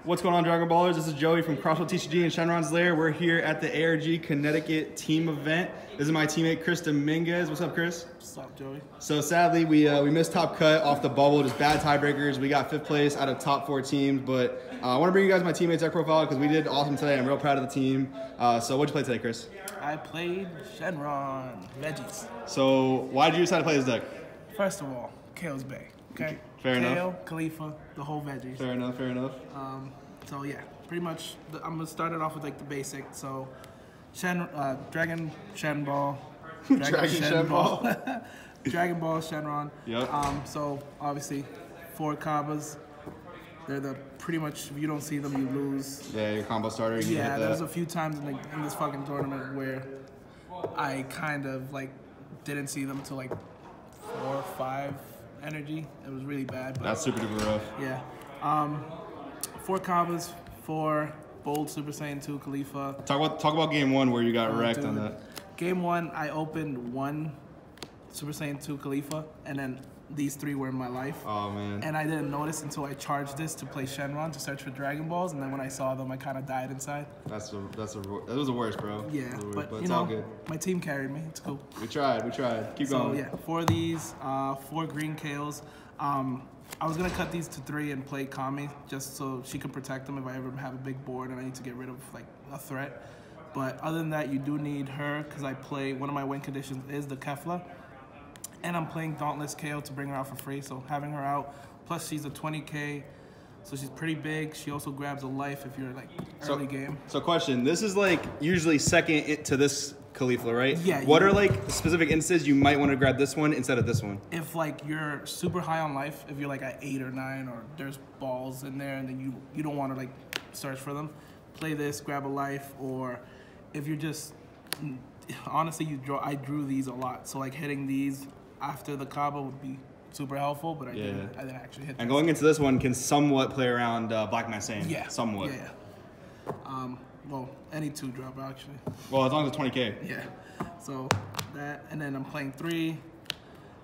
What's going on, Dragon Ballers? This is Joey from Crossroad TCG and Shenron's Lair. We're here at the ARG Connecticut team event. This is my teammate, Chris Dominguez. What's up, Chris? What's up, Joey? So sadly, we missed top cut off the bubble, just bad tiebreakers. We got 5th place out of top 4 teams, but I want to bring you guys my teammates' deck profile because we did awesome today. I'm real proud of the team. So what'd you play today, Chris? I played Shenron Veggies. So why did you decide to play this deck? First of all, Kale's Bay, okay? Fair enough. Kale, Khalifa, the whole veggies. Fair enough, fair enough. So yeah, pretty much, I'm gonna start it off with like the basic. So, Dragon Shen Ball, Dragon Shen Ball, Dragon Ball Shenron. Yep. So obviously, 4 Kabas. They're the pretty much, if you don't see them, you lose. Yeah, your combo starter. You Yeah, there was a few times in this fucking tournament where I kind of like didn't see them till like 4 or 5 energy. It was really bad. But that's super duper rough. yeah. 4 Kabas, 4 Bold Super Saiyan 2 Khalifa. Talk about game 1 where you got wrecked on that. Game 1, I opened 1 Super Saiyan 2 Khalifa, and then these 3 were in my life. Oh man. And I didn't notice until I charged this to play Shenron to search for Dragon Balls, and then when I saw them, I kind of died inside. That was the worst, bro. Yeah, but you it's know, all good. My team carried me. It's cool. We tried. Keep going. So yeah, 4 of these, 4 green Kales. I was gonna cut these to 3 and play Kami just so she could protect them if I ever have a big board and I need to get rid of like a threat. But other than that, you do need her because I play, one of my win conditions is the Kefla. And I'm playing Dauntless Kale to bring her out for free, so having her out, plus she's a 20k, so she's pretty big. She also grabs a life if you're like early game. So question, this is like usually second to this Khalifa, right? Yeah. What are like specific instances you might want to grab this one instead of this one? If like you're super high on life, if you're like at 8 or 9 or there's balls in there and then you don't want to like search for them, play this, grab a life. Or if you're just, honestly, I drew these a lot, so like hitting these after the Kaba would be super helpful, but I didn't actually hit. And going into this one can somewhat play around Black Man Saiyan. Yeah. Somewhat. Yeah. Well, any 2 drop actually. Well, as long as it's 20k. Yeah. So that, and then I'm playing 3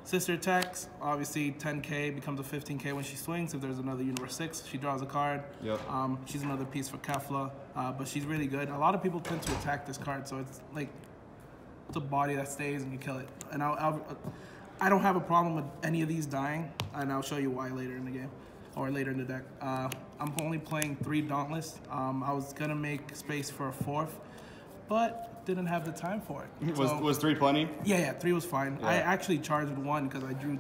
sister attacks. Obviously, 10k becomes a 15k when she swings. If there's another Universe 6, she draws a card. Yep. She's another piece for Kefla, but she's really good. A lot of people tend to attack this card, so it's like it's a body that stays and you kill it. And I don't have a problem with any of these dying, and I'll show you why later in the game, or later in the deck. I'm only playing 3 Dauntless. I was gonna make space for a 4th, but didn't have the time for it. Was 3 plenty? Yeah, 3 was fine. Yeah. I actually charged 1 because I drew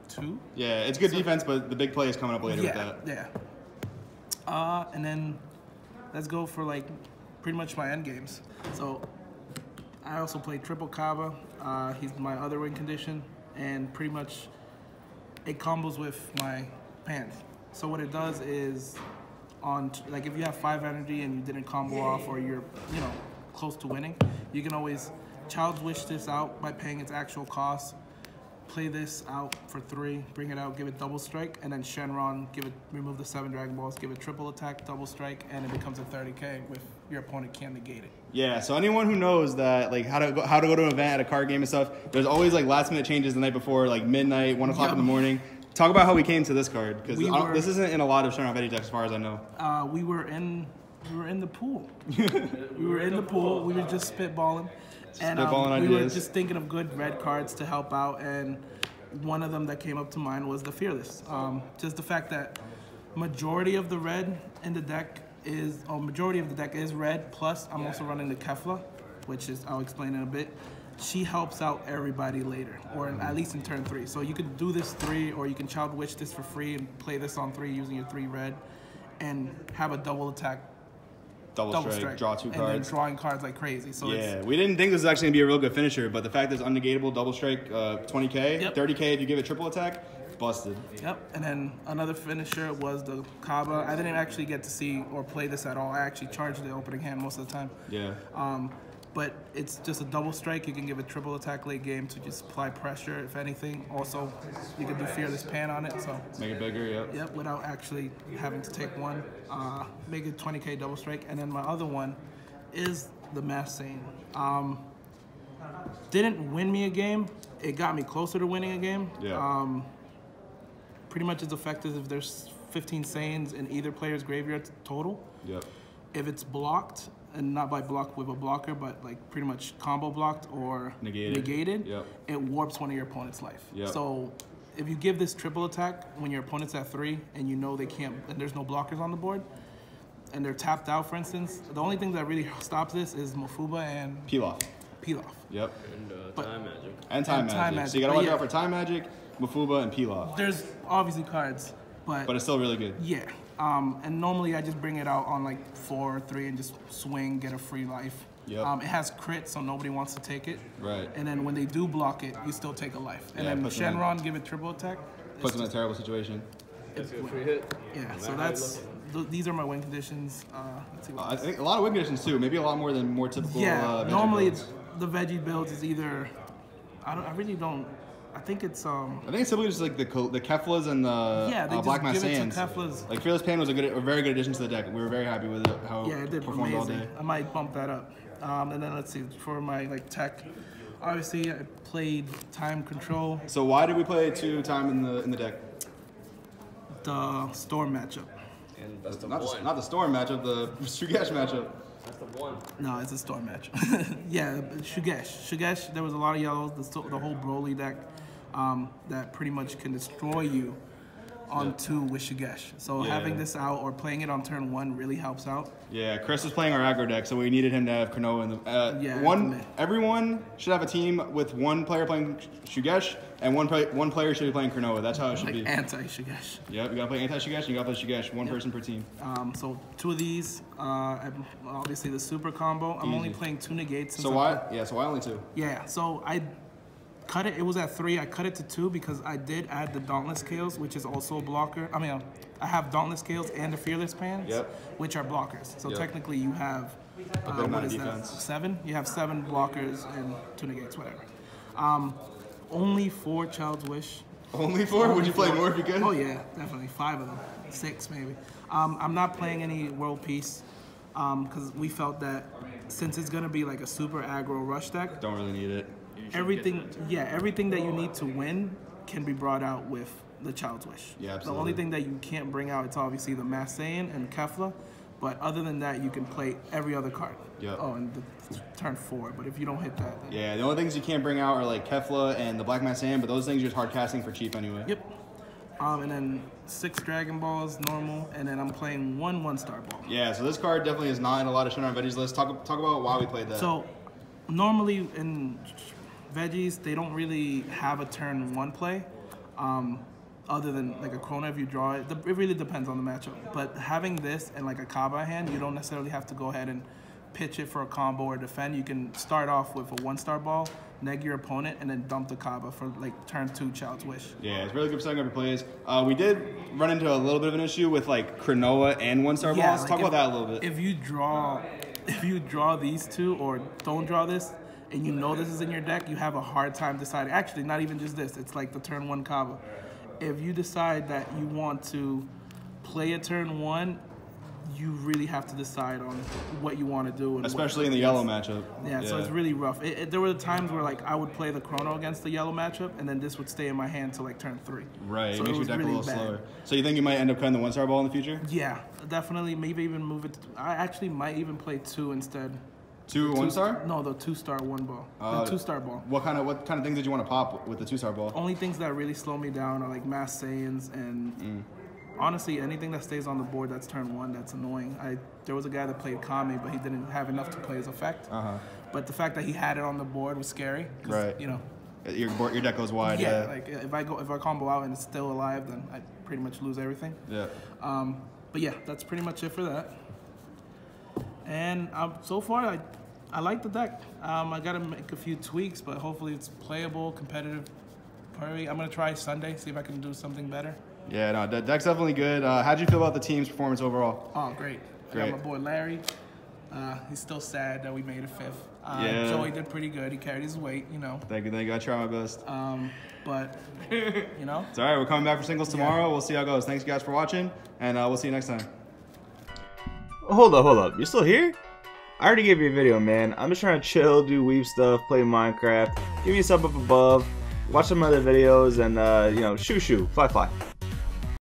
2. Yeah, it's good defense, but the big play is coming up later with that. Yeah. And then let's go for like pretty much my end games. So I also played triple Kaba. He's my other win condition, and pretty much it combos with my pants. So what it does is, like if you have 5 energy and you didn't combo off, or you're close to winning, you can always Child's Wish this out by paying its actual cost. Play this out for 3, bring it out, give it double strike, and then Shenron, remove the 7 Dragon Balls, give it triple attack, double strike, and it becomes a 30k with your opponent can't negate it. Yeah, so anyone who knows that like how to go to an event at a card game and stuff, there's always like last minute changes the night before, like midnight, 1 o'clock in the morning. Talk about how we came to this card, because this isn't in a lot of Shenron Veggies decks as far as I know. We were in the pool. We were in the pool. We were just spitballing. And we were just thinking of good red cards to help out, and one of them that came up to mind was the Fearless. Just the fact that majority of the red in the deck is red, plus I'm also running the Kefla, which is, I'll explain in a bit. She helps out everybody later, or at least in turn 3. So you could do this 3, or you can Child Wish this for free and play this on 3 using your 3 red, and have a double attack. Double strike, draw 2 cards. And then drawing cards like crazy. So yeah, we didn't think this was actually going to be a real good finisher, but the fact that it's unnegatable, double strike, 20k, yep. 30k if you give it triple attack, busted. Yep, and then another finisher was the Kaba. I didn't actually get to see or play this at all. I actually charged the opening hand most of the time. Yeah. But it's just a double strike. You can give it triple attack late game to just apply pressure, if anything. Also, you can do Fearless Pan on it, so make it bigger, yep. Yep, without actually having to take 1. Make it 20k double strike. And then my other one is the Mass Saiyan. Didn't win me a game. It got me closer to winning a game. Yeah. Pretty much as effective if there's 15 Saiyans in either player's graveyard total. Yep. If it's blocked, and not by block with a blocker, but like pretty much combo blocked or negated, yep, it warps one of your opponent's life. Yep. So if you give this triple attack when your opponent's at 3 and you know they can't, and there's no blockers on the board, and they're tapped out, for instance, the only thing that really stops this is Mofuba and Peel off. Yep. And time magic. And time magic. So you gotta watch out for time magic, Mofuba, and Peel off. There's obviously cards, but it's still really good. Yeah. And normally I just bring it out on like 4 or 3 and just swing, get a free life. Yep. It has crit, so nobody wants to take it. Right. And then when they do block it, you still take a life. And then Shenron give it triple attack. Puts them in a terrible situation. It's a free hit. Yeah. So these are my win conditions. Let's see I think a lot of win conditions too. Maybe a lot more than more typical. Yeah. Normally the veggie builds is either I really don't. I think it's I think it's simply just like the Keflas and the Black Mass Sands. Like Fearless Pain was a very good addition to the deck. We were very happy with it. How it did performed amazing. all day. I might bump that up. And then let's see for my like tech. Obviously, I played Time Control. So why did we play 2 time in the deck? The Storm matchup. And that's the not the Storm matchup. The Shugesh matchup. That's the one. No, it's a Storm matchup. Yeah, Shugesh. There was a lot of yellows. The whole Broly deck. That pretty much can destroy you on 2 with Shugesh. So having this out or playing it on turn 1 really helps out. Yeah, Chris was playing our aggro deck, so we needed him to have Cronoa in the. Everyone should have a team with 1 player playing Shugesh and one player should be playing Cronoa. That's how it should be. Anti-Shugesh. Yep, you gotta play anti-Shugesh and you gotta play Shugesh. One person per team. So 2 of these, obviously the super combo. I'm only playing 2 negates. So why? Yeah, so why only 2? Yeah, so I cut it. It was at 3. I cut it to 2 because I did add the Dauntless Scales, which is also a blocker. I mean, I have Dauntless Scales and the Fearless Pants, which are blockers. So technically, you have what is that? 7. You have 7 blockers and 2 negates, whatever. Only 4 Child's Wish. Only 4? Would you play more if you could? Oh yeah, definitely 5 of them, 6 maybe. I'm not playing any World Peace because we felt that since it's gonna be like a super aggro rush deck, don't really need it. Everything that you need to win can be brought out with the Child's Wish. Yeah, absolutely. The only thing that you can't bring out is obviously the Mass Saiyan and Kefla, but other than that, you can play every other card. Yep. Oh, and the turn 4, but if you don't hit that, then yeah, the only things you can't bring out are like Kefla and the Black Mass Saiyan, but those things you're just hard casting for cheap anyway. Yep. And then 6 Dragon Balls normal, and then I'm playing 1 1-star ball. Yeah, so this card definitely is not in a lot of Shenron Veggies lists. Talk about why we played that. So normally in Veggies, they don't really have a turn 1 play, other than like a Chrono if you draw it. It really depends on the matchup. But having this and like a Kaba hand, you don't necessarily have to go ahead and pitch it for a combo or defend. You can start off with a 1-star ball, neg your opponent, and then dump the Kaba for like turn 2 Child's Wish. Yeah, it's really good for setting up your plays. We did run into a little bit of an issue with like Cronoa and 1-star balls. Like talk about that a little bit. If you draw these 2 or don't draw this, and you know this is in your deck, you have a hard time deciding. Actually, not even just this. It's like the turn 1 Kaba. If you decide that you want to play a turn 1, you really have to decide on what you want to do. And especially in the yellow matchup. Yeah, so it's really rough. There were times where like I would play the Chrono against the yellow matchup, and then this would stay in my hand till like turn 3. Right, so it makes your deck really a little slower. So you think you might end up cutting the 1-star ball in the future? Yeah, definitely. Maybe even move it. I actually might even play 2 instead. 2 1-star? No, the 2-star 1 ball. The 2-star ball. What kind of things did you want to pop with the 2-star ball? Only things that really slow me down are like Mass Saiyans and honestly anything that stays on the board that's turn 1 that's annoying. There was a guy that played Kami, but he didn't have enough to play his effect. But the fact that he had it on the board was scary. Right. You know. Your deck goes wide. Yeah. Like if I combo out and it's still alive, then I pretty much lose everything. Yeah. But yeah, that's pretty much it for that. And so far, I like the deck. I gotta make a few tweaks, but hopefully it's playable, competitive. Probably I'm gonna try Sunday, see if I can do something better. Yeah, no, the deck's definitely good. How'd you feel about the team's performance overall? Oh, great. I got my boy Larry. He's still sad that we made a 5th. Joey did pretty good. He carried his weight, you know. Thank you. I try my best. But you know. It's all right. We're coming back for singles tomorrow. We'll see how it goes. Thanks, guys, for watching, and we'll see you next time. Hold up. You're still here? I already gave you a video, man. I'm just trying to chill, do weave stuff, play Minecraft. Give me a sub up above. Watch some other videos, and, you know, shoo, fly.